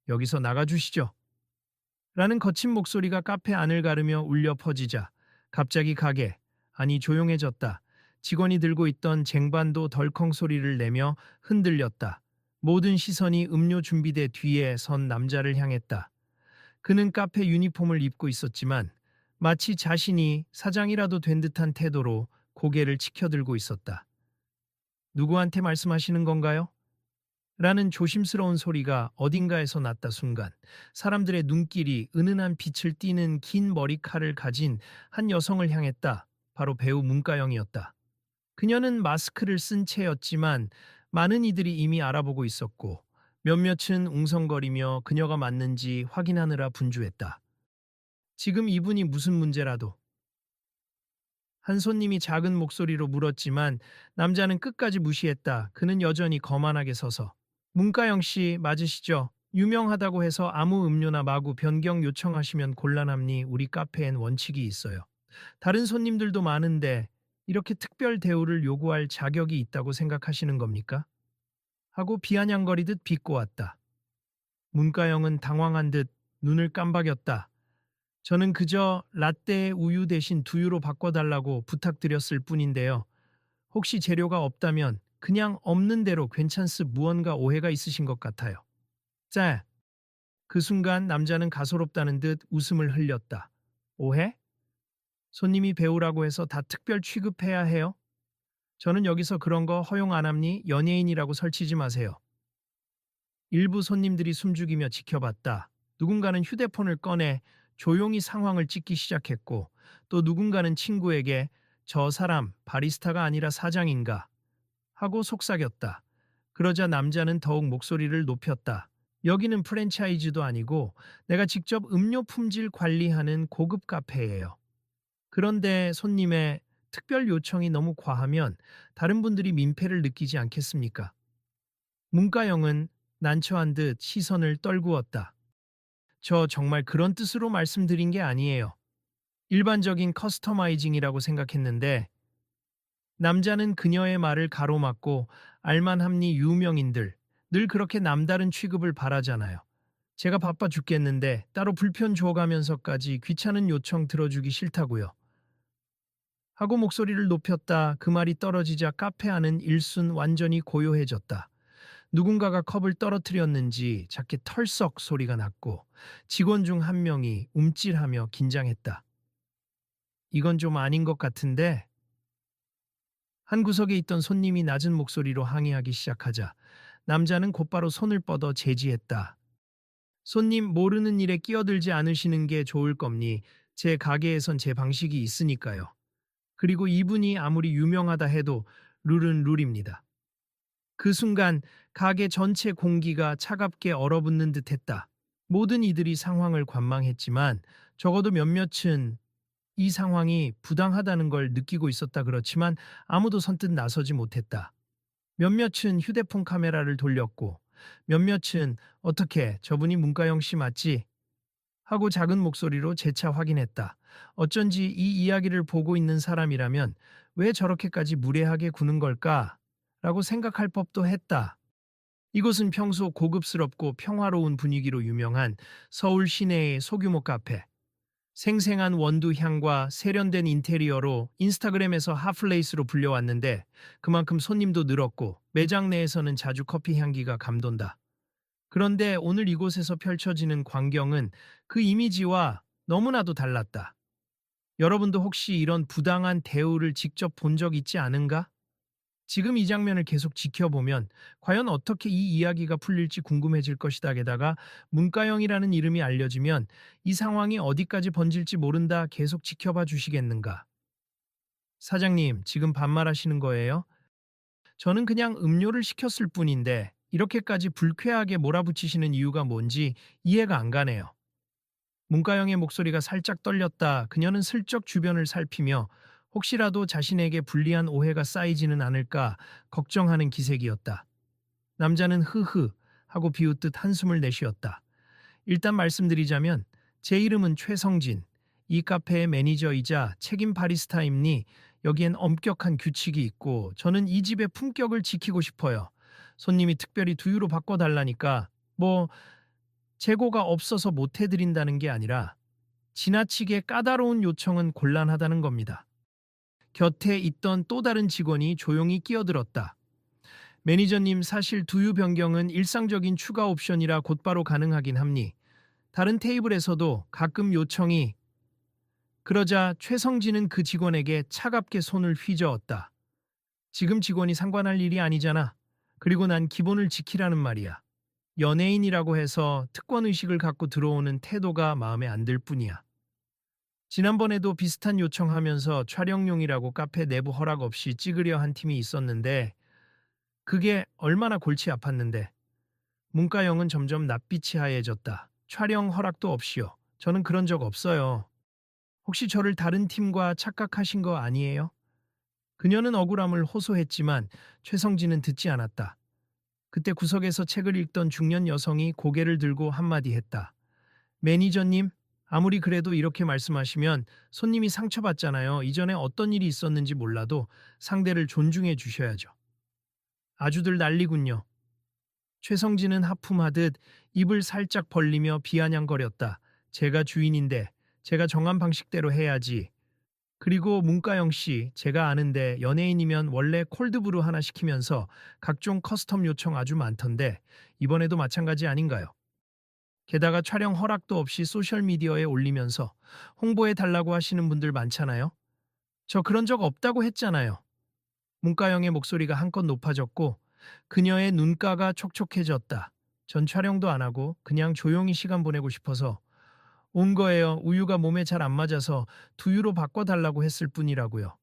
여기서 나가주시죠. 라는 거친 목소리가 카페 안을 가르며 울려 퍼지자 갑자기 가게, 아니 조용해졌다. 직원이 들고 있던 쟁반도 덜컹 소리를 내며 흔들렸다. 모든 시선이 음료 준비대 뒤에 선 남자를 향했다. 그는 카페 유니폼을 입고 있었지만 마치 자신이 사장이라도 된 듯한 태도로 고개를 치켜들고 있었다. 누구한테 말씀하시는 건가요? 라는 조심스러운 소리가 어딘가에서 났다 순간 사람들의 눈길이 은은한 빛을 띠는 긴 머리칼을 가진 한 여성을 향했다. 바로 배우 문가영이었다. 그녀는 마스크를 쓴 채였지만 많은 이들이 이미 알아보고 있었고 몇몇은 웅성거리며 그녀가 맞는지 확인하느라 분주했다. 지금 이분이 무슨 문제라도 한 손님이 작은 목소리로 물었지만 남자는 끝까지 무시했다. 그는 여전히 거만하게 서서 문가영 씨 맞으시죠? 유명하다고 해서 아무 음료나 마구 변경 요청하시면 곤란함니 우리 카페엔 원칙이 있어요. 다른 손님들도 많은데 이렇게 특별 대우를 요구할 자격이 있다고 생각하시는 겁니까? 하고 비아냥거리듯 비꼬았다. 문가영은 당황한 듯 눈을 깜박였다. 저는 그저 라떼에 우유 대신 두유로 바꿔달라고 부탁드렸을 뿐인데요. 혹시 재료가 없다면 그냥 없는 대로 괜찮습. 무언가 오해가 있으신 것 같아요. 짤. 그 순간 남자는 가소롭다는 듯 웃음을 흘렸다. 오해? 손님이 배우라고 해서 다 특별 취급해야 해요? 저는 여기서 그런 거 허용 안 합니? 연예인이라고 설치지 마세요. 일부 손님들이 숨죽이며 지켜봤다. 누군가는 휴대폰을 꺼내 조용히 상황을 찍기 시작했고 또 누군가는 친구에게 저 사람 바리스타가 아니라 사장인가 하고 속삭였다. 그러자 남자는 더욱 목소리를 높였다. 여기는 프랜차이즈도 아니고 내가 직접 음료 품질 관리하는 고급 카페예요. 그런데 손님의 특별 요청이 너무 과하면 다른 분들이 민폐를 느끼지 않겠습니까? 문가영은 난처한 듯 시선을 떨구었다. 저 정말 그런 뜻으로 말씀드린 게 아니에요. 일반적인 커스터마이징이라고 생각했는데 남자는 그녀의 말을 가로막고 알만함니 유명인들 늘 그렇게 남다른 취급을 바라잖아요. 제가 바빠 죽겠는데 따로 불편 줘가면서까지 귀찮은 요청 들어주기 싫다고요. 하고 목소리를 높였다. 그 말이 떨어지자 카페 안은 일순 완전히 고요해졌다. 누군가가 컵을 떨어뜨렸는지 작게 털썩 소리가 났고 직원 중 한 명이 움찔하며 긴장했다. 이건 좀 아닌 것 같은데 한 구석에 있던 손님이 낮은 목소리로 항의하기 시작하자 남자는 곧바로 손을 뻗어 제지했다. 손님 모르는 일에 끼어들지 않으시는 게 좋을 겁니. 제 가게에선 제 방식이 있으니까요. 그리고 이분이 아무리 유명하다 해도 룰은 룰입니다. 그 순간 가게 전체 공기가 차갑게 얼어붙는 듯했다. 모든 이들이 상황을 관망했지만 적어도 몇몇은 이 상황이 부당하다는 걸 느끼고 있었다. 그렇지만 아무도 선뜻 나서지 못했다. 몇몇은 휴대폰 카메라를 돌렸고 몇몇은 어떻게 저분이 문가영 씨 맞지? 하고 작은 목소리로 재차 확인했다. 어쩐지 이 이야기를 보고 있는 사람이라면 왜 저렇게까지 무례하게 구는 걸까? 라고 생각할 법도 했다. 이곳은 평소 고급스럽고 평화로운 분위기로 유명한 서울 시내의 소규모 카페. 생생한 원두 향과 세련된 인테리어로 인스타그램에서 핫플레이스로 불려왔는데 그만큼 손님도 늘었고 매장 내에서는 자주 커피 향기가 감돈다. 그런데 오늘 이곳에서 펼쳐지는 광경은 그 이미지와 너무나도 달랐다. 여러분도 혹시 이런 부당한 대우를 직접 본 적 있지 않은가? 지금 이 장면을 계속 지켜보면 과연 어떻게 이 이야기가 풀릴지 궁금해질 것이다. 게다가 문가영이라는 이름이 알려지면 이 상황이 어디까지 번질지 모른다. 계속 지켜봐 주시겠는가? 사장님, 지금 반말하시는 거예요? 저는 그냥 음료를 시켰을 뿐인데 이렇게까지 불쾌하게 몰아붙이시는 이유가 뭔지 이해가 안 가네요. 문가영의 목소리가 살짝 떨렸다. 그녀는 슬쩍 주변을 살피며 혹시라도 자신에게 불리한 오해가 쌓이지는 않을까 걱정하는 기색이었다. 남자는 흐흐 하고 비웃듯 한숨을 내쉬었다. 일단 말씀드리자면 제 이름은 최성진. 이 카페의 매니저이자 책임 바리스타입니. 여기엔 엄격한 규칙이 있고 저는 이 집의 품격을 지키고 싶어요. 손님이 특별히 두유로 바꿔달라니까 재고가 없어서 못 해드린다는 게 아니라 지나치게 까다로운 요청은 곤란하다는 겁니다. 곁에 있던 또 다른 직원이 조용히 끼어들었다. 매니저님, 사실 두유 변경은 일상적인 추가 옵션이라 곧바로 가능하긴 합니. 다른 테이블에서도 가끔 요청이. 그러자 최성진은 그 직원에게 차갑게 손을 휘저었다. 지금 직원이 상관할 일이 아니잖아. 그리고 난 기본을 지키라는 말이야. 연예인이라고 해서 특권의식을 갖고 들어오는 태도가 마음에 안 들 뿐이야. 지난번에도 비슷한 요청하면서 촬영용이라고 카페 내부 허락 없이 찍으려 한 팀이 있었는데 그게 얼마나 골치 아팠는데. 문과영은 점점 낯빛이 하얘졌다. 촬영 허락도 없이요. 저는 그런 적 없어요. 혹시 저를 다른 팀과 착각하신 거 아니에요? 그녀는 억울함을 호소했지만 최성진은 듣지 않았다. 그때 구석에서 책을 읽던 중년 여성이 고개를 들고 한마디 했다. 매니저님, 아무리 그래도 이렇게 말씀하시면 손님이 상처받잖아요. 이전에 어떤 일이 있었는지 몰라도 상대를 존중해 주셔야죠. 아주들 난리군요. 최성진은 하품하듯 입을 살짝 벌리며 비아냥거렸다. 제가 주인인데 제가 정한 방식대로 해야지. 그리고 문가영 씨, 제가 아는데 연예인이면 원래 콜드브루 하나 시키면서 각종 커스텀 요청 아주 많던데 이번에도 마찬가지 아닌가요? 게다가 촬영 허락도 없이 소셜미디어에 올리면서 홍보해 달라고 하시는 분들 많잖아요. 저 그런 적 없다고 했잖아요. 문가영의 목소리가 한껏 높아졌고 그녀의 눈가가 촉촉해졌다. 전 촬영도 안 하고 그냥 조용히 시간 보내고 싶어서 온 거예요. 우유가 몸에 잘 안 맞아서 두유로 바꿔달라고 했을 뿐이라고요.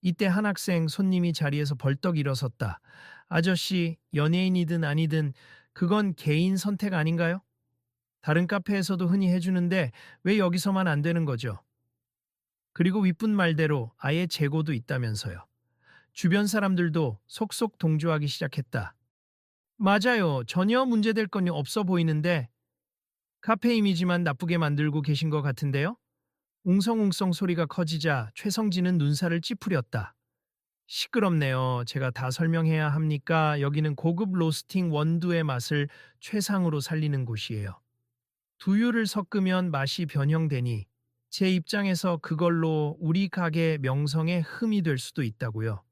이때 한 학생 손님이 자리에서 벌떡 일어섰다. 아저씨, 연예인이든 아니든 그건 개인 선택 아닌가요? 다른 카페에서도 흔히 해주는데 왜 여기서만 안 되는 거죠? 그리고 윗분 말대로 아예 재고도 있다면서요. 주변 사람들도 속속 동조하기 시작했다. 맞아요. 전혀 문제될 건 없어 보이는데 카페 이미지만 나쁘게 만들고 계신 것 같은데요? 웅성웅성 소리가 커지자 최성진은 눈살을 찌푸렸다. 시끄럽네요. 제가 다 설명해야 합니까? 여기는 고급 로스팅 원두의 맛을 최상으로 살리는 곳이에요. 두유를 섞으면 맛이 변형되니 제 입장에서 그걸로 우리 가게 명성에 흠이 될 수도 있다고요.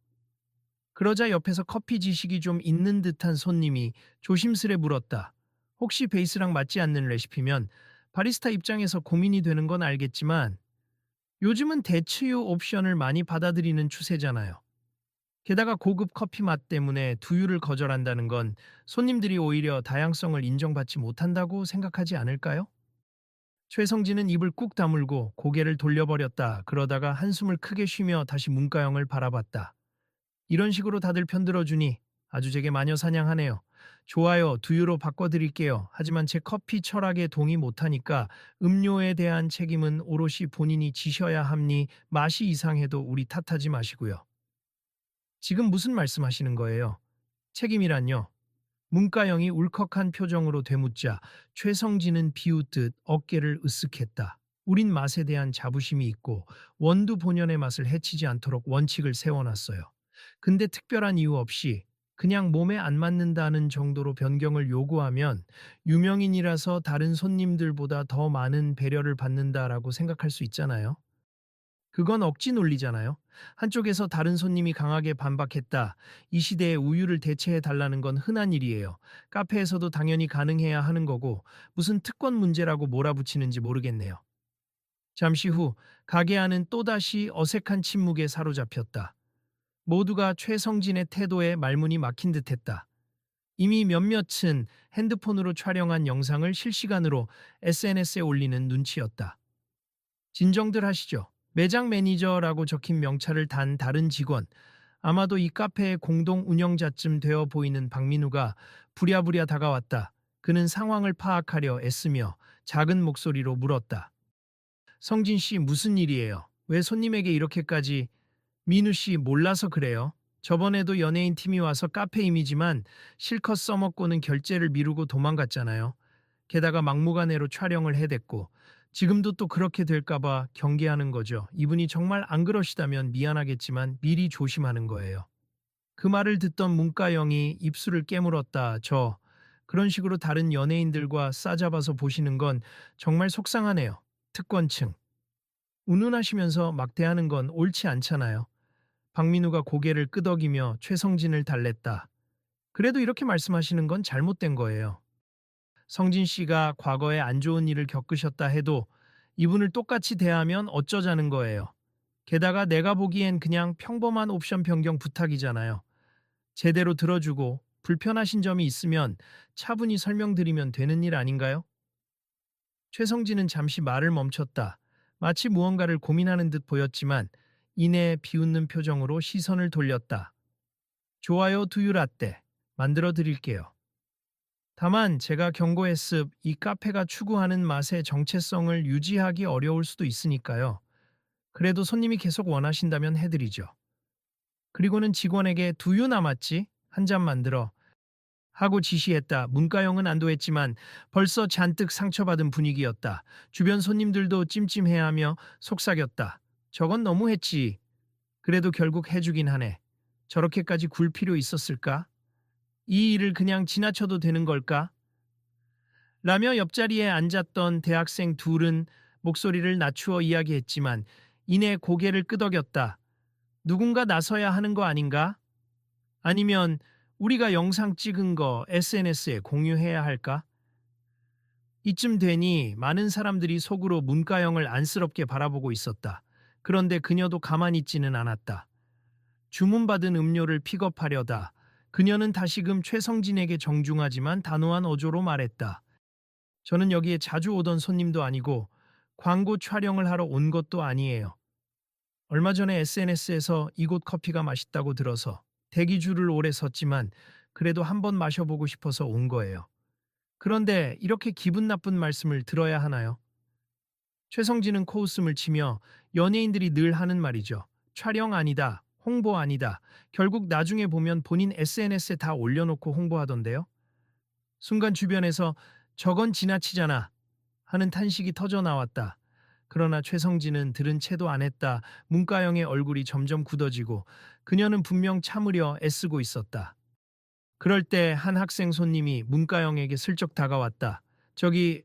그러자 옆에서 커피 지식이 좀 있는 듯한 손님이 조심스레 물었다. 혹시 베이스랑 맞지 않는 레시피면 바리스타 입장에서 고민이 되는 건 알겠지만 요즘은 대체유 옵션을 많이 받아들이는 추세잖아요. 게다가 고급 커피 맛 때문에 두유를 거절한다는 건 손님들이 오히려 다양성을 인정받지 못한다고 생각하지 않을까요? 최성진은 입을 꾹 다물고 고개를 돌려버렸다. 그러다가 한숨을 크게 쉬며 다시 문가영을 바라봤다. 이런 식으로 다들 편들어주니 아주 제게 마녀 사냥하네요. 좋아요, 두유로 바꿔드릴게요. 하지만 제 커피 철학에 동의 못하니까 음료에 대한 책임은 오롯이 본인이 지셔야 합니. 맛이 이상해도 우리 탓하지 마시고요. 지금 무슨 말씀하시는 거예요? 책임이란요. 문가영이 울컥한 표정으로 되묻자 최성진은 비웃듯 어깨를 으쓱했다. 우린 맛에 대한 자부심이 있고 원두 본연의 맛을 해치지 않도록 원칙을 세워놨어요. 근데 특별한 이유 없이 그냥 몸에 안 맞는다는 정도로 변경을 요구하면 유명인이라서 다른 손님들보다 더 많은 배려를 받는다라고 생각할 수 있잖아요. 그건 억지 논리잖아요. 한쪽에서 다른 손님이 강하게 반박했다. 이 시대에 우유를 대체해 달라는 건 흔한 일이에요. 카페에서도 당연히 가능해야 하는 거고 무슨 특권 문제라고 몰아붙이는지 모르겠네요. 잠시 후 가게 안은 또다시 어색한 침묵에 사로잡혔다. 모두가 최성진의 태도에 말문이 막힌 듯했다. 이미 몇몇은 핸드폰으로 촬영한 영상을 실시간으로 SNS에 올리는 눈치였다. 진정들 하시죠. 매장 매니저라고 적힌 명찰을 단 다른 직원, 아마도 이 카페의 공동 운영자쯤 되어 보이는 박민우가 부랴부랴 다가왔다. 그는 상황을 파악하려 애쓰며 작은 목소리로 물었다. 성진 씨, 무슨 일이에요? 왜 손님에게 이렇게까지? 민우 씨, 몰라서 그래요. 저번에도 연예인 팀이 와서 카페 이미지만 실컷 써먹고는 결제를 미루고 도망갔잖아요. 게다가 막무가내로 촬영을 해댔고 지금도 또 그렇게 될까봐 경계하는 거죠. 이분이 정말 안 그러시다면 미안하겠지만 미리 조심하는 거예요. 그 말을 듣던 문가영이 입술을 깨물었다. 그런 식으로 다른 연예인들과 싸잡아서 보시는 건 정말 속상하네요. 특권층. 운운하시면서 막대하는 건 옳지 않잖아요. 박민우가 고개를 끄덕이며 최성진을 달랬다. 그래도 이렇게 말씀하시는 건 잘못된 거예요. 성진 씨가 과거에 안 좋은 일을 겪으셨다 해도 이분을 똑같이 대하면 어쩌자는 거예요. 게다가 내가 보기엔 그냥 평범한 옵션 변경 부탁이잖아요. 제대로 들어주고 불편하신 점이 있으면 차분히 설명드리면 되는 일 아닌가요? 최성진은 잠시 말을 멈췄다. 마치 무언가를 고민하는 듯 보였지만 이내 비웃는 표정으로 시선을 돌렸다. 좋아요 두유라떼 만들어 드릴게요. 다만 제가 경고했습 이 카페가 추구하는 맛의 정체성을 유지하기 어려울 수도 있으니까요. 그래도 손님이 계속 원하신다면 해드리죠. 그리고는 직원에게 두유 남았지? 한 잔 만들어 하고 지시했다. 문가영은 안도했지만 벌써 잔뜩 상처받은 분위기였다. 주변 손님들도 찜찜해하며 속삭였다. 저건 너무했지. 그래도 결국 해주긴 하네. 저렇게까지 굴 필요 있었을까? 이 일을 그냥 지나쳐도 되는 걸까? 라며 옆자리에 앉았던 대학생 둘은 목소리를 낮추어 이야기했지만 이내 고개를 끄덕였다. 누군가 나서야 하는 거 아닌가? 아니면 우리가 영상 찍은 거 SNS에 공유해야 할까? 이쯤 되니 많은 사람들이 속으로 문가영을 안쓰럽게 바라보고 있었다. 그런데 그녀도 가만히 있지는 않았다. 주문받은 음료를 픽업하려다 그녀는 다시금 최성진에게 정중하지만 단호한 어조로 말했다. 저는 여기에 자주 오던 손님도 아니고 광고 촬영을 하러 온 것도 아니에요. 얼마 전에 SNS에서 이곳 커피가 맛있다고 들어서 대기줄을 오래 섰지만 그래도 한번 마셔보고 싶어서 온 거예요. 그런데 이렇게 기분 나쁜 말씀을 들어야 하나요? 최성진은 코웃음을 치며 연예인들이 늘 하는 말이죠. 촬영 아니다. 홍보 아니다. 결국 나중에 보면 본인 SNS에 다 올려놓고 홍보하던데요. 순간 주변에서 저건 지나치잖아 하는 탄식이 터져 나왔다. 그러나 최성진은 들은 채도 안 했다. 문가영의 얼굴이 점점 굳어지고 그녀는 분명 참으려 애쓰고 있었다. 그럴 때 한 학생 손님이 문가영에게 슬쩍 다가왔다. 저기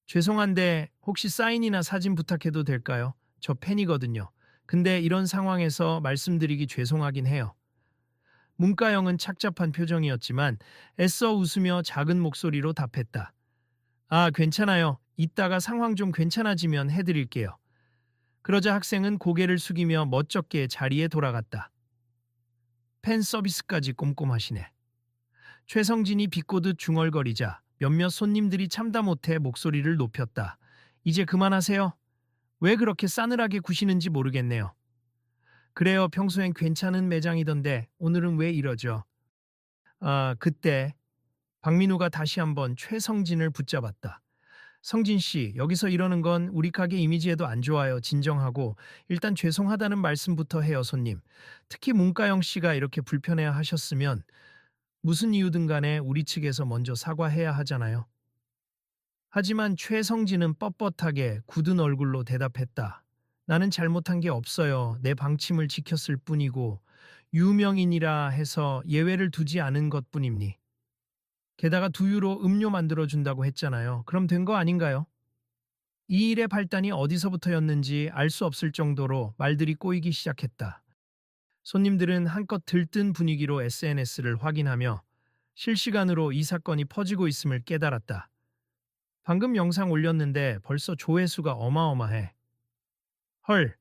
죄송한데 혹시 사인이나 사진 부탁해도 될까요? 저 팬이거든요. 근데 이런 상황에서 말씀드리기 죄송하긴 해요. 문가영은 착잡한 표정이었지만 애써 웃으며 작은 목소리로 답했다. 아, 괜찮아요. 이따가 상황 좀 괜찮아지면 해드릴게요. 그러자 학생은 고개를 숙이며 멋쩍게 자리에 돌아갔다. 팬 서비스까지 꼼꼼하시네. 최성진이 비꼬듯 중얼거리자 몇몇 손님들이 참다 못해 목소리를 높였다. 이제 그만하세요. 왜 그렇게 싸늘하게 구시는지 모르겠네요. 그래요, 평소엔 괜찮은 매장이던데 오늘은 왜 이러죠? 아, 그때 박민우가 다시 한번 최성진을 붙잡았다. 성진 씨, 여기서 이러는 건 우리 가게 이미지에도 안 좋아요. 진정하고 일단 죄송하다는 말씀부터 해요, 손님. 특히 문가영 씨가 이렇게 불편해 하셨으면 무슨 이유든 간에 우리 측에서 먼저 사과해야 하잖아요. 하지만 최성진은 뻣뻣하게 굳은 얼굴로 대답했다. 나는 잘못한 게 없어요. 내 방침을 지켰을 뿐이고 유명인이라 해서 예외를 두지 않은 것뿐입니. 게다가 두유로 음료 만들어준다고 했잖아요. 그럼 된 거 아닌가요? 이 일의 발단이 어디서부터였는지 알 수 없을 정도로 말들이 꼬이기 시작했다. 손님들은 한껏 들뜬 분위기로 SNS를 확인하며 실시간으로 이 사건이 퍼지고 있음을 깨달았다. 방금 영상 올렸는데 벌써 조회수가 어마어마해. 헐,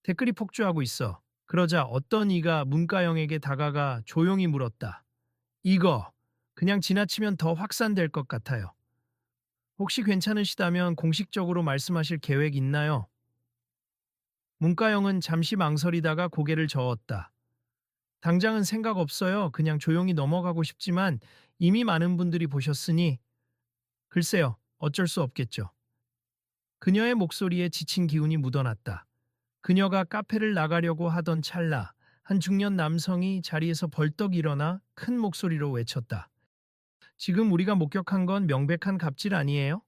댓글이 폭주하고 있어. 그러자 어떤 이가 문가영에게 다가가 조용히 물었다. 이거 그냥 지나치면 더 확산될 것 같아요. 혹시 괜찮으시다면 공식적으로 말씀하실 계획 있나요? 문가영은 잠시 망설이다가 고개를 저었다. 당장은 생각 없어요. 그냥 조용히 넘어가고 싶지만 이미 많은 분들이 보셨으니 글쎄요, 어쩔 수 없겠죠. 그녀의 목소리에 지친 기운이 묻어났다. 그녀가 카페를 나가려고 하던 찰나 한 중년 남성이 자리에서 벌떡 일어나 큰 목소리로 외쳤다. 지금 우리가 목격한 건 명백한 갑질 아니에요?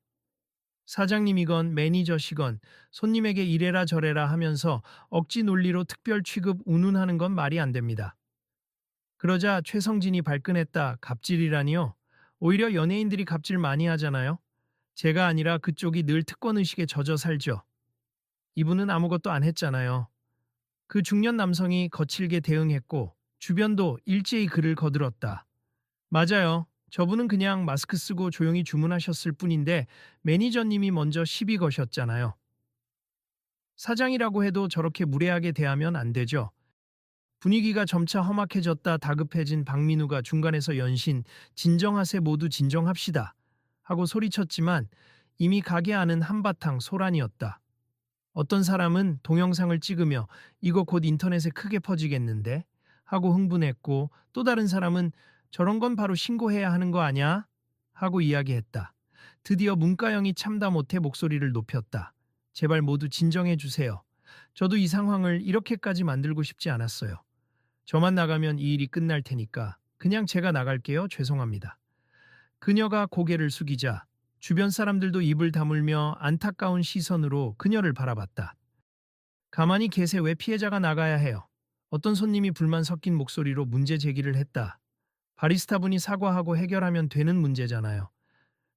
사장님이건 매니저시건 손님에게 이래라 저래라 하면서 억지 논리로 특별 취급 운운하는 건 말이 안 됩니다. 그러자 최성진이 발끈했다. 갑질이라니요? 오히려 연예인들이 갑질 많이 하잖아요. 제가 아니라 그쪽이 늘 특권의식에 젖어 살죠. 이분은 아무것도 안 했잖아요. 그 중년 남성이 거칠게 대응했고 주변도 일제히 그를 거들었다. 맞아요. 저분은 그냥 마스크 쓰고 조용히 주문하셨을 뿐인데 매니저님이 먼저 시비 거셨잖아요. 사장이라고 해도 저렇게 무례하게 대하면 안 되죠. 분위기가 점차 험악해졌다. 다급해진 박민우가 중간에서 연신 진정하세 모두 진정합시다 하고 소리쳤지만 이미 가게 안은 한바탕 소란이었다. 어떤 사람은 동영상을 찍으며 이거 곧 인터넷에 크게 퍼지겠는데 하고 흥분했고 또 다른 사람은 저런 건 바로 신고해야 하는 거 아냐 하고 이야기했다. 드디어 문가영이 참다 못해 목소리를 높였다. 제발 모두 진정해 주세요. 저도 이 상황을 이렇게까지 만들고 싶지 않았어요. 저만 나가면 이 일이 끝날 테니까 그냥 제가 나갈게요. 죄송합니다. 그녀가 고개를 숙이자 주변 사람들도 입을 다물며 안타까운 시선으로 그녀를 바라봤다. 가만히 계세. 왜 피해자가 나가야 해요? 어떤 손님이 불만 섞인 목소리로 문제 제기를 했다. 바리스타분이 사과하고 해결하면 되는 문제잖아요.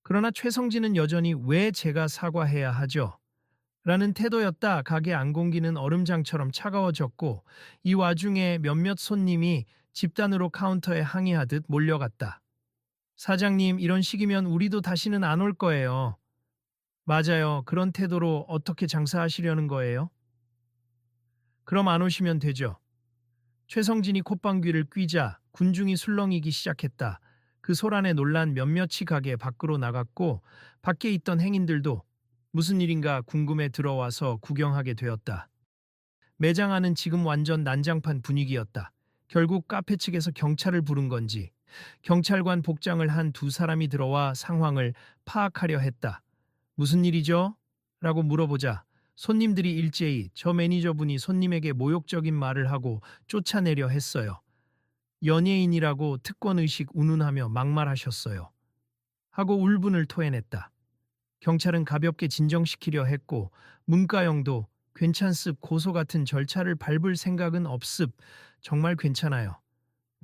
그러나 최성진은 여전히 왜 제가 사과해야 하죠? 라는 태도였다. 가게 안공기는 얼음장처럼 차가워졌고 이 와중에 몇몇 손님이 집단으로 카운터에 항의하듯 몰려갔다. 사장님, 이런 식이면 우리도 다시는 안 올 거예요. 맞아요. 그런 태도로 어떻게 장사하시려는 거예요? 그럼 안 오시면 되죠. 최성진이 콧방귀를 뀌자 군중이 술렁이기 시작했다. 그 소란에 놀란 몇몇이 가게 밖으로 나갔고 밖에 있던 행인들도 무슨 일인가 궁금해 들어와서 구경하게 되었다. 매장 안은 지금 완전 난장판 분위기였다. 결국 카페 측에서 경찰을 부른 건지 경찰관 복장을 한 두 사람이 들어와 상황을 파악하려 했다. 무슨 일이죠? 라고 물어보자 손님들이 일제히 저 매니저분이 손님에게 모욕적인 말을 하고 쫓아내려 했어요. 연예인이라고 특권의식 운운하며 막말하셨어요. 하고 울분을 토해냈다. 경찰은 가볍게 진정시키려 했고 문가영도 괜찮습 고소 같은 절차를 밟을 생각은 없습. 정말 괜찮아요.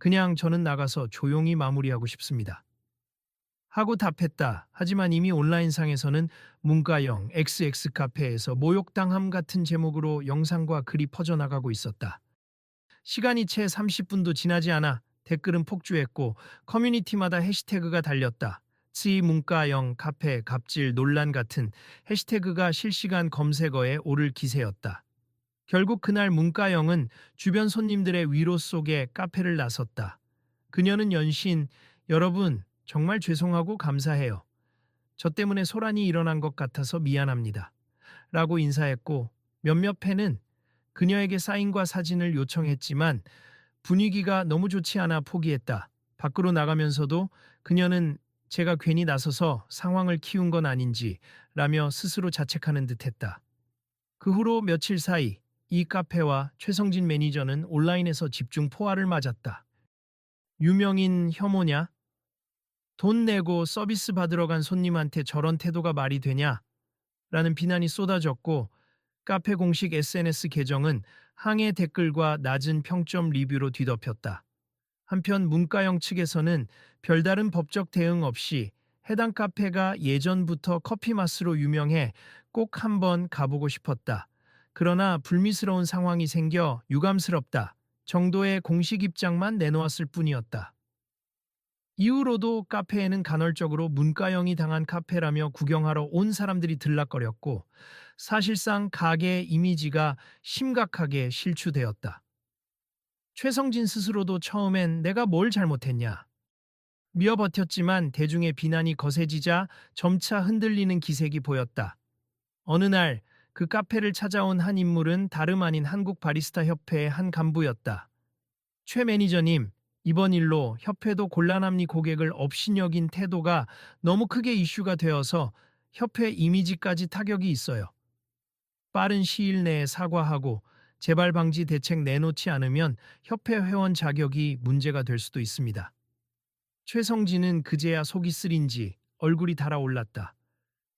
그냥 저는 나가서 조용히 마무리하고 싶습니다. 하고 답했다. 하지만 이미 온라인상에서는 문가영 XX 카페에서 모욕당함 같은 제목으로 영상과 글이 퍼져나가고 있었다. 시간이 채 30분도 지나지 않아 댓글은 폭주했고 커뮤니티마다 해시태그가 달렸다. 치 문가영 카페 갑질 논란 같은 해시태그가 실시간 검색어에 오를 기세였다. 결국 그날 문가영은 주변 손님들의 위로 속에 카페를 나섰다. 그녀는 연신 여러분 정말 죄송하고 감사해요. 저 때문에 소란이 일어난 것 같아서 미안합니다. 라고 인사했고 몇몇 팬은 그녀에게 사인과 사진을 요청했지만 분위기가 너무 좋지 않아 포기했다. 밖으로 나가면서도 그녀는 제가 괜히 나서서 상황을 키운 건 아닌지 라며 스스로 자책하는 듯했다. 그 후로 며칠 사이 이 카페와 최성진 매니저는 온라인에서 집중 포화를 맞았다. 유명인 혐오냐? 돈 내고 서비스 받으러 간 손님한테 저런 태도가 말이 되냐? 라는 비난이 쏟아졌고 카페 공식 SNS 계정은 항해 댓글과 낮은 평점 리뷰로 뒤덮였다. 한편 문가영 측에서는 별다른 법적 대응 없이 해당 카페가 예전부터 커피 맛으로 유명해 꼭 한번 가보고 싶었다. 그러나 불미스러운 상황이 생겨 유감스럽다 정도의 공식 입장만 내놓았을 뿐이었다. 이후로도 카페에는 간헐적으로 문가영이 당한 카페라며 구경하러 온 사람들이 들락거렸고 사실상 가게의 이미지가 심각하게 실추되었다. 최성진 스스로도 처음엔 내가 뭘 잘못했냐 미어 버텼지만 대중의 비난이 거세지자 점차 흔들리는 기색이 보였다. 어느 날 그 카페를 찾아온 한 인물은 다름 아닌 한국 바리스타 협회의 한 간부였다. 최 매니저님, 이번 일로 협회도 곤란합니 고객을 업신여긴 태도가 너무 크게 이슈가 되어서 협회 이미지까지 타격이 있어요. 빠른 시일 내에 사과하고 재발 방지 대책 내놓지 않으면 협회 회원 자격이 문제가 될 수도 있습니다. 최성진은 그제야 속이 쓰린지 얼굴이 달아올랐다.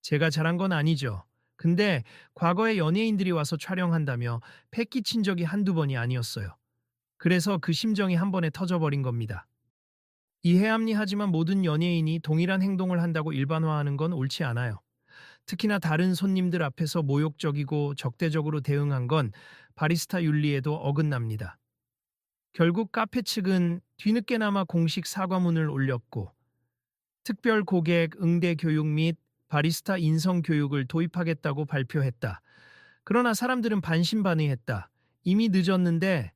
제가 잘한 건 아니죠. 근데 과거에 연예인들이 와서 촬영한다며 패 끼친 적이 한두 번이 아니었어요. 그래서 그 심정이 한 번에 터져버린 겁니다. 이해합리하지만 모든 연예인이 동일한 행동을 한다고 일반화하는 건 옳지 않아요. 특히나 다른 손님들 앞에서 모욕적이고 적대적으로 대응한 건 바리스타 윤리에도 어긋납니다. 결국 카페 측은 뒤늦게나마 공식 사과문을 올렸고 특별 고객 응대 교육 및 바리스타 인성 교육을 도입하겠다고 발표했다. 그러나 사람들은 반신반의했다. 이미 늦었는데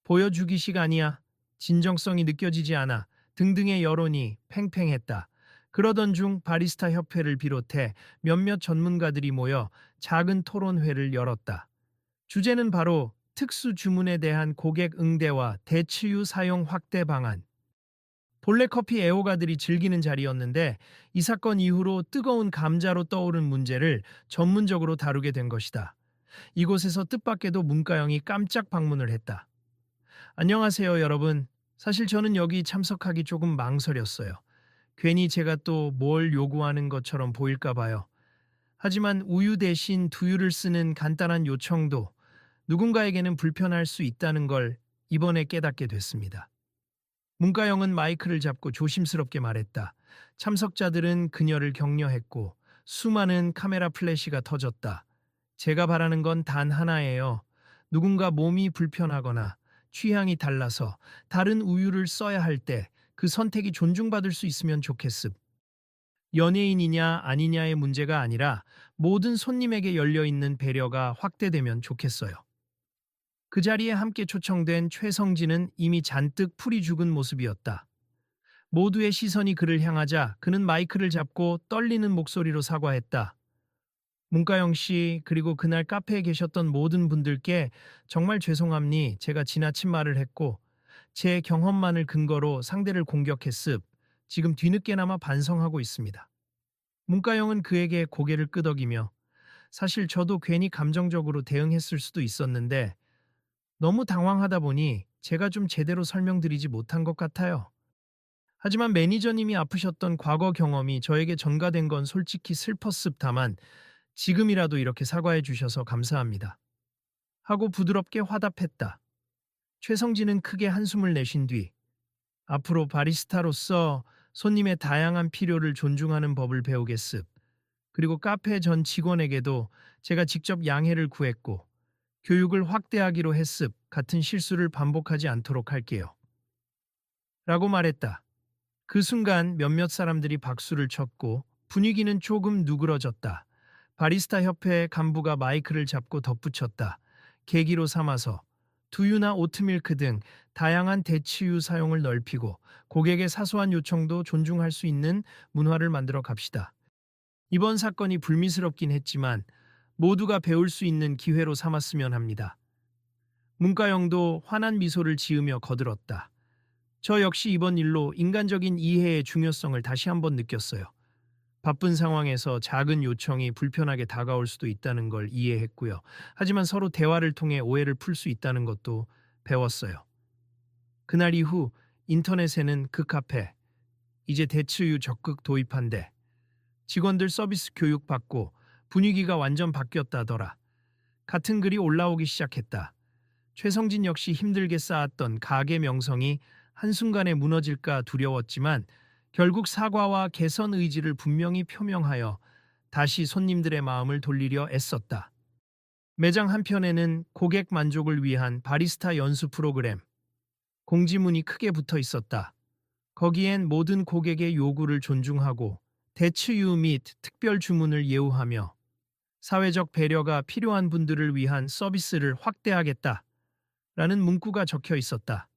보여주기식 아니야. 진정성이 느껴지지 않아. 등등의 여론이 팽팽했다. 그러던 중 바리스타 협회를 비롯해 몇몇 전문가들이 모여 작은 토론회를 열었다. 주제는 바로 특수 주문에 대한 고객 응대와 대치유 사용 확대 방안. 본래 커피 애호가들이 즐기는 자리였는데 이 사건 이후로 뜨거운 감자로 떠오른 문제를 전문적으로 다루게 된 것이다. 이곳에서 뜻밖에도 문가영이 깜짝 방문을 했다. 안녕하세요, 여러분. 사실 저는 여기 참석하기 조금 망설였어요. 괜히 제가 또 뭘 요구하는 것처럼 보일까 봐요. 하지만 우유 대신 두유를 쓰는 간단한 요청도 누군가에게는 불편할 수 있다는 걸 이번에 깨닫게 됐습니다. 문가영은 마이크를 잡고 조심스럽게 말했다. 참석자들은 그녀를 격려했고 수많은 카메라 플래시가 터졌다. 제가 바라는 건 단 하나예요. 누군가 몸이 불편하거나 취향이 달라서 다른 우유를 써야 할 때 그 선택이 존중받을 수 있으면 좋겠습. 연예인이냐 아니냐의 문제가 아니라 모든 손님에게 열려있는 배려가 확대되면 좋겠어요. 그 자리에 함께 초청된 최성진은 이미 잔뜩 풀이 죽은 모습이었다. 모두의 시선이 그를 향하자 그는 마이크를 잡고 떨리는 목소리로 사과했다. 문가영 씨, 그리고 그날 카페에 계셨던 모든 분들께 정말 죄송합니. 제가 지나친 말을 했고 제 경험만을 근거로 상대를 공격했습. 지금 뒤늦게나마 반성하고 있습니다. 문가영은 그에게 고개를 끄덕이며 사실 저도 괜히 감정적으로 대응했을 수도 있었는데 너무 당황하다 보니 제가 좀 제대로 설명드리지 못한 것 같아요. 하지만 매니저님이 아프셨던 과거 경험이 저에게 전가된 건 솔직히 슬펐습. 다만 지금이라도 이렇게 사과해 주셔서 감사합니다. 하고 부드럽게 화답했다. 최성진은 크게 한숨을 내쉰 뒤 앞으로 바리스타로서 손님의 다양한 필요를 존중하는 법을 배우겠습. 그리고 카페 전 직원에게도 제가 직접 양해를 구했고 교육을 확대하기로 했습. 같은 실수를 반복하지 않도록 할게요. 라고 말했다. 그 순간 몇몇 사람들이 박수를 쳤고 분위기는 조금 누그러졌다. 바리스타 협회 간부가 마이크를 잡고 덧붙였다. 계기로 삼아서 두유나 오트밀크 등 다양한 대치유 사용을 넓히고 고객의 사소한 요청도 존중할 수 있는 문화를 만들어 갑시다. 이번 사건이 불미스럽긴 했지만 모두가 배울 수 있는 기회로 삼았으면 합니다. 문가영도 환한 미소를 지으며 거들었다. 저 역시 이번 일로 인간적인 이해의 중요성을 다시 한번 느꼈어요. 바쁜 상황에서 작은 요청이 불편하게 다가올 수도 있다는 걸 이해했고요. 하지만 서로 대화를 통해 오해를 풀 수 있다는 것도 배웠어요. 그날 이후 인터넷에는 그 카페, 이제 대치유 적극 도입한대. 직원들 서비스 교육받고 분위기가 완전 바뀌었다더라. 같은 글이 올라오기 시작했다. 최성진 역시 힘들게 쌓았던 가게 명성이 한순간에 무너질까 두려웠지만 결국 사과와 개선 의지를 분명히 표명하여 다시 손님들의 마음을 돌리려 애썼다. 매장 한편에는 고객 만족을 위한 바리스타 연수 프로그램, 공지문이 크게 붙어 있었다. 거기엔 모든 고객의 요구를 존중하고 대추유 및 특별 주문을 예우하며 사회적 배려가 필요한 분들을 위한 서비스를 확대하겠다. 라는 문구가 적혀 있었다.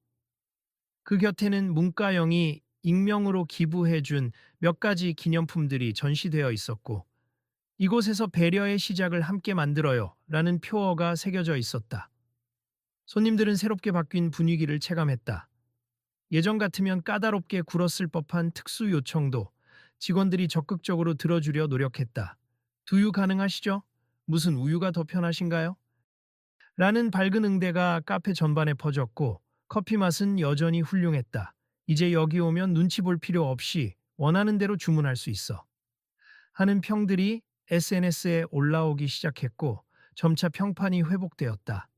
그 곁에는 문가영이 익명으로 기부해준 몇 가지 기념품들이 전시되어 있었고 이곳에서 배려의 시작을 함께 만들어요 라는 표어가 새겨져 있었다. 손님들은 새롭게 바뀐 분위기를 체감했다. 예전 같으면 까다롭게 굴었을 법한 특수 요청도 직원들이 적극적으로 들어주려 노력했다. 두유 가능하시죠? 무슨 우유가 더 편하신가요? 라는 밝은 응대가 카페 전반에 퍼졌고 커피 맛은 여전히 훌륭했다. 이제 여기 오면 눈치 볼 필요 없이 원하는 대로 주문할 수 있어. 하는 평들이 SNS에 올라오기 시작했고 점차 평판이 회복되었다.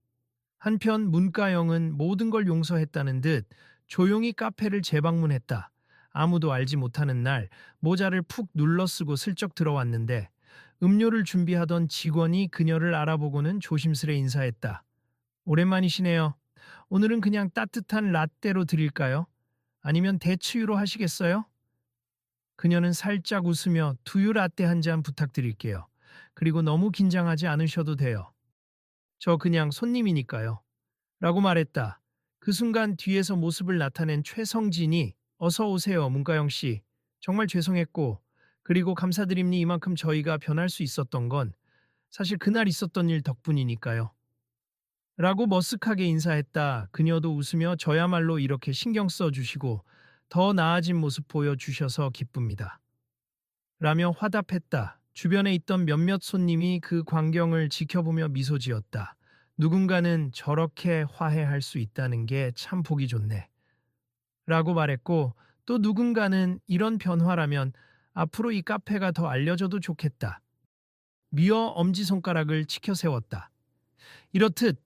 한편 문가영은 모든 걸 용서했다는 듯 조용히 카페를 재방문했다. 아무도 알지 못하는 날 모자를 푹 눌러쓰고 슬쩍 들어왔는데 음료를 준비하던 직원이 그녀를 알아보고는 조심스레 인사했다. 오랜만이시네요. 오늘은 그냥 따뜻한 라떼로 드릴까요? 아니면 대추유로 하시겠어요? 그녀는 살짝 웃으며 두유 라떼 한 잔 부탁드릴게요. 그리고 너무 긴장하지 않으셔도 돼요. 저 그냥 손님이니까요. 라고 말했다. 그 순간 뒤에서 모습을 나타낸 최성진이 어서 오세요, 문가영 씨. 정말 죄송했고, 그리고 감사드립니 이만큼 저희가 변할 수 있었던 건 사실 그날 있었던 일 덕분이니까요. 라고 머쓱하게 인사했다. 그녀도 웃으며 저야말로 이렇게 신경 써주시고 더 나아진 모습 보여주셔서 기쁩니다. 라며 화답했다. 주변에 있던 몇몇 손님이 그 광경을 지켜보며 미소 지었다. 누군가는 저렇게 화해할 수 있다는 게 참 보기 좋네. 라고 말했고 또 누군가는 이런 변화라면 앞으로 이 카페가 더 알려져도 좋겠다. 미어 엄지손가락을 치켜 세웠다. 이렇듯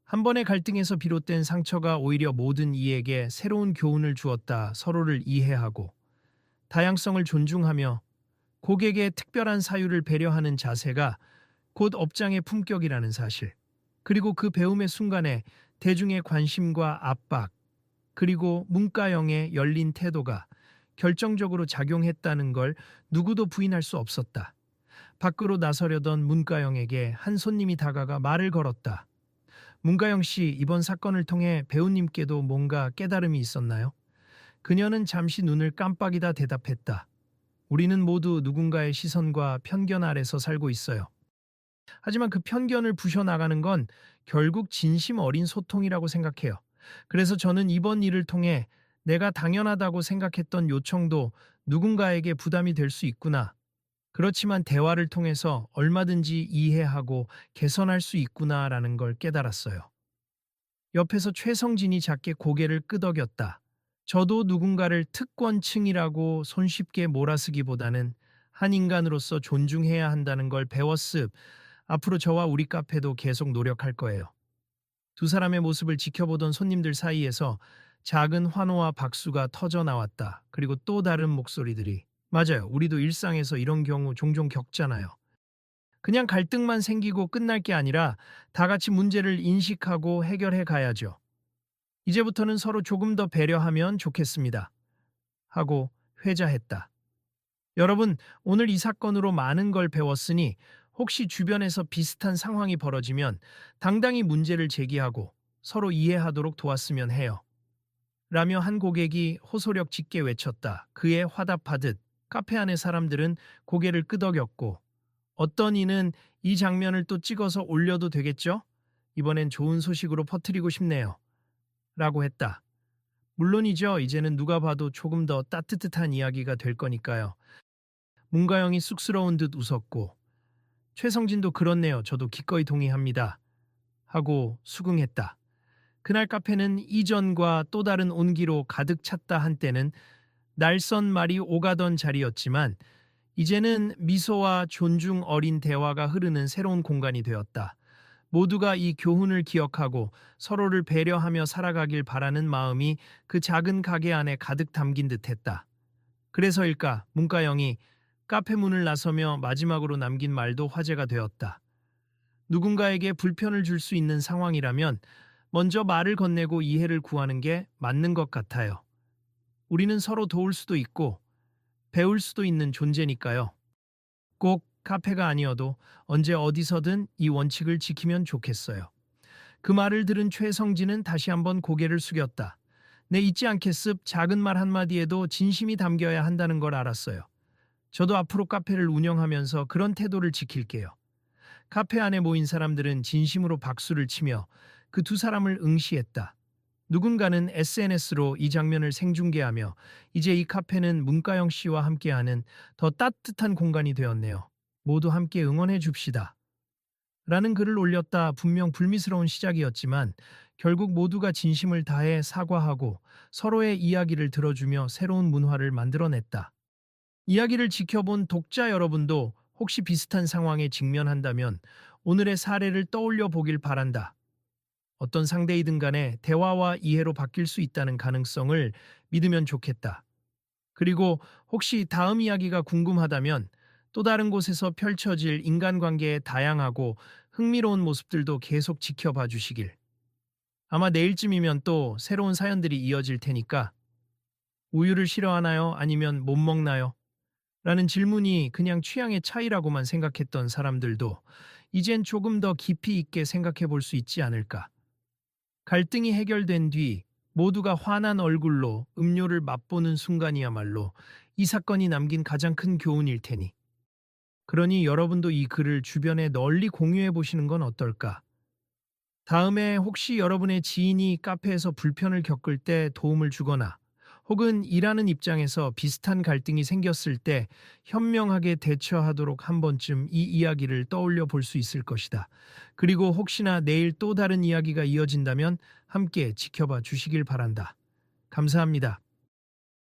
한 번의 갈등에서 비롯된 상처가 오히려 모든 이에게 새로운 교훈을 주었다. 서로를 이해하고 다양성을 존중하며 고객의 특별한 사유를 배려하는 자세가 곧 업장의 품격이라는 사실. 그리고 그 배움의 순간에 대중의 관심과 압박, 그리고 문가영의 열린 태도가 결정적으로 작용했다는 걸 누구도 부인할 수 없었다. 밖으로 나서려던 문가영에게 한 손님이 다가가 말을 걸었다. 문가영 씨, 이번 사건을 통해 배우님께도 뭔가 깨달음이 있었나요? 그녀는 잠시 눈을 깜빡이다 대답했다. 우리는 모두 누군가의 시선과 편견 아래서 살고 있어요. 하지만 그 편견을 부셔나가는 건 결국 진심 어린 소통이라고 생각해요. 그래서 저는 이번 일을 통해 내가 당연하다고 생각했던 요청도 누군가에게 부담이 될 수 있구나. 그렇지만 대화를 통해서 얼마든지 이해하고 개선할 수 있구나라는 걸 깨달았어요. 옆에서 최성진이 작게 고개를 끄덕였다. 저도 누군가를 특권층이라고 손쉽게 몰아쓰기보다는 한 인간으로서 존중해야 한다는 걸 배웠습. 앞으로 저와 우리 카페도 계속 노력할 거예요. 두 사람의 모습을 지켜보던 손님들 사이에서 작은 환호와 박수가 터져 나왔다. 그리고 또 다른 목소리들이 맞아요. 우리도 일상에서 이런 경우 종종 겪잖아요. 그냥 갈등만 생기고 끝날 게 아니라 다 같이 문제를 인식하고 해결해 가야죠. 이제부터는 서로 조금 더 배려하면 좋겠습니다. 하고 회자했다. 여러분, 오늘 이 사건으로 많은 걸 배웠으니 혹시 주변에서 비슷한 상황이 벌어지면 당당히 문제를 제기하고 서로 이해하도록 도왔으면 해요. 라며 한 고객이 호소력 짙게 외쳤다. 그에 화답하듯 카페 안의 사람들은 고개를 끄덕였고 어떤 이는 이 장면을 또 찍어서 올려도 되겠죠? 이번엔 좋은 소식으로 퍼뜨리고 싶네요. 라고 했다. 물론이죠. 이제는 누가 봐도 조금 더 따뜻한 이야기가 될 거니까요. 문가영이 쑥스러운 듯 웃었고 최성진도 그렇네요. 저도 기꺼이 동의합니다. 하고 수긍했다. 그날 카페는 이전과 또 다른 온기로 가득 찼다 한때는 날선 말이 오가던 자리였지만 이제는 미소와 존중 어린 대화가 흐르는 새로운 공간이 되었다. 모두가 이 교훈을 기억하고 서로를 배려하며 살아가길 바라는 마음이 그 작은 가게 안에 가득 담긴 듯했다. 그래서일까 문가영이 카페 문을 나서며 마지막으로 남긴 말도 화제가 되었다. 누군가에게 불편을 줄 수 있는 상황이라면 먼저 말을 건네고 이해를 구하는 게 맞는 것 같아요. 우리는 서로 도울 수도 있고 배울 수도 있는 존재니까요. 꼭 카페가 아니어도 언제 어디서든 이 원칙을 지키면 좋겠어요. 그 말을 들은 최성진은 다시 한번 고개를 숙였다. 내 잊지 않겠습. 작은 말 한마디에도 진심이 담겨야 한다는 걸 알았어요. 저도 앞으로 카페를 운영하면서 그런 태도를 지킬게요. 카페 안에 모인 사람들은 진심으로 박수를 치며 그 두 사람을 응시했다. 누군가는 SNS로 이 장면을 생중계하며 이제 이 카페는 문가영 씨와 함께하는 더 따뜻한 공간이 되었네요. 모두 함께 응원해 줍시다. 라는 글을 올렸다. 분명 불미스러운 시작이었지만 결국 모두가 진심을 다해 사과하고 서로의 이야기를 들어주며 새로운 문화를 만들어냈다. 이야기를 지켜본 독자 여러분도 혹시 비슷한 상황에 직면한다면 오늘의 사례를 떠올려 보길 바란다. 어떤 상대이든 간에 대화와 이해로 바뀔 수 있다는 가능성을 믿으면 좋겠다. 그리고 혹시 다음 이야기가 궁금하다면 또 다른 곳에서 펼쳐질 인간관계의 다양하고 흥미로운 모습들도 계속 지켜봐 주시길. 아마 내일쯤이면 또 새로운 사연들이 이어질 테니까. 우유를 싫어하나요? 아니면 못 먹나요? 라는 질문이 그냥 취향의 차이라고만 생각했던 사람들도 이젠 조금 더 깊이 있게 생각해 볼 수 있지 않을까. 갈등이 해결된 뒤 모두가 환한 얼굴로 음료를 맛보는 순간이야말로 이 사건이 남긴 가장 큰 교훈일 테니. 그러니 여러분도 이 글을 주변에 널리 공유해 보시는 건 어떨까? 다음에 혹시 여러분의 지인이 카페에서 불편을 겪을 때 도움을 주거나 혹은 일하는 입장에서 비슷한 갈등이 생겼을 때 현명하게 대처하도록 한 번쯤 이 이야기를 떠올려 볼 수 있을 것이다. 그리고 혹시나 내일 또 다른 이야기가 이어진다면 함께 지켜봐 주시길 바란다. 감사합니다.